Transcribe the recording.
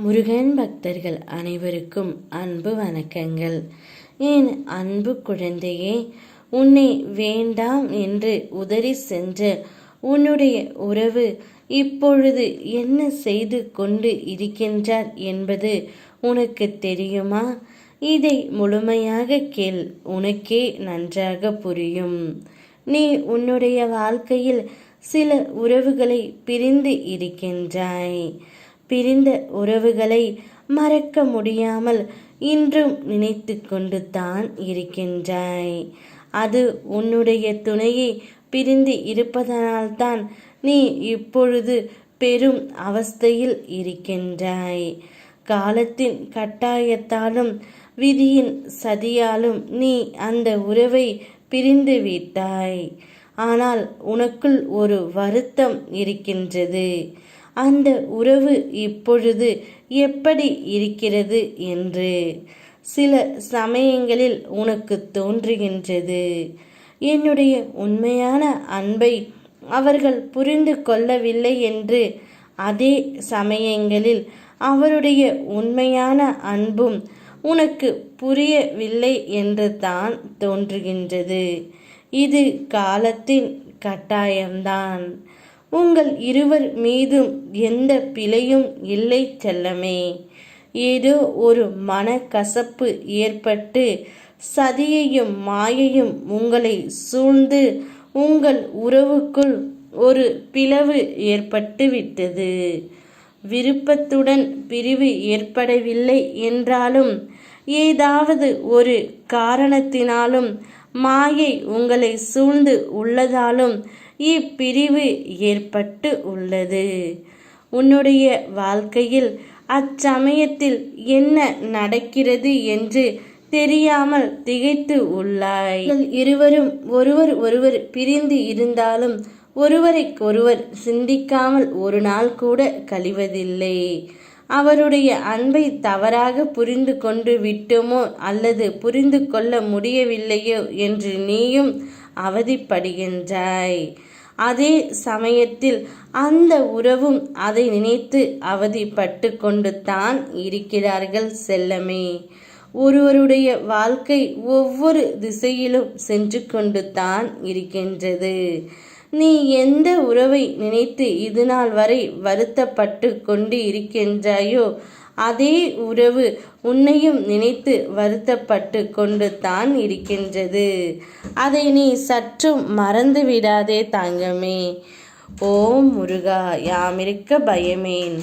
முருகன் பக்தர்கள் அனைவருக்கும் அன்பு வணக்கங்கள். என் அன்பு குழந்தையே, உன்னை வேண்டாம் என்று உதறி சென்ற உன்னுடைய உறவு இப்பொழுது என்ன செய்து கொண்டு இருக்கின்றார் என்பது உனக்கு தெரியுமா? இதை முழுமையாக கேள், உனக்கே நன்றாக புரியும். நீ உன்னுடைய வாழ்க்கையில் சில உறவுகளை பிரிந்து இருக்கின்றாய். பிரிந்த உறவுகளை மறக்க முடியாமல் இன்றும் நினைத்து கொண்டு தான் இருக்கின்றாய். அது உன்னுடைய துணையை பிரிந்து இருப்பதனால்தான் நீ இப்பொழுது பெரும் அவஸ்தையில் இருக்கின்றாய். காலத்தின் கட்டாயத்தாலும் விதியின் சதியாலும் நீ அந்த உறவை பிரிந்து விட்டாய். ஆனால் உனக்குள் ஒரு வருத்தம் இருக்கின்றது. அந்த உறவு இப்பொழுது எப்படி இருக்கிறது என்று சில சமயங்களில் உனக்கு தோன்றுகின்றது. என்னுடைய உண்மையான அன்பை அவர்கள் புரிந்து கொள்ளவில்லை என்று. அதே சமயங்களில் அவருடைய உண்மையான அன்பும் உனக்கு புரியவில்லை என்று தான் தோன்றுகின்றது. இது காலத்தின் கட்டாயம்தான். உங்கள் இருவர் மீதும் எந்த பிழையும் இல்லை செல்லமே. ஏதோ ஒரு மனக்கசப்பு ஏற்பட்டு சதியையும் மாயையும் உங்களை சூழ்ந்து உங்கள் உறவுக்குள் ஒரு பிளவு ஏற்பட்டு விட்டது. விருப்பத்துடன் பிரிவு ஏற்படவில்லை என்றாலும் ஏதாவது ஒரு காரணத்தினாலும் மாயை உங்களை சூழ்ந்து உள்ளதாலும் இப்பிரிவு ஏற்பட்டு உள்ளது. உன்னுடைய வாழ்க்கையில் அச்சமயத்தில் என்ன நடக்கிறது என்று தெரியாமல் திகைத்து உள்ளாய். இருவரும் ஒருவர் பிரிந்து இருந்தாலும் ஒருவரைக்கொருவர் சிந்திக்காமல் ஒரு நாள் கூட கழிவதில்லை. அவருடைய அன்பை தவறாக புரிந்து கொண்டு விட்டோமோ அல்லது புரிந்து கொள்ள முடியவில்லையோ என்று நீயும் அவதிப்படுகின்றாய். அதே சமயத்தில் அந்த உறவும் அதை நினைத்து அவதிப்பட்டு கொண்டு தான் இருக்கிறார்கள் செல்லமே. ஒருவருடைய வாழ்க்கை ஒவ்வொரு திசையிலும் சென்று கொண்டு தான் இருக்கின்றது. நீ எந்த உறவை நினைத்து இதுநாள் வரை வருத்தப்பட்டு கொண்டு இருக்கின்றாயோ அதே உறவு உன்னையும் நினைத்து வருத்தப்பட்டு கொண்டு தான் இருக்கின்றது. அதை நீ சற்றும் மறந்து விடாதே தங்கமே. ஓம் முருகா, யாமிருக்க பயமேன்.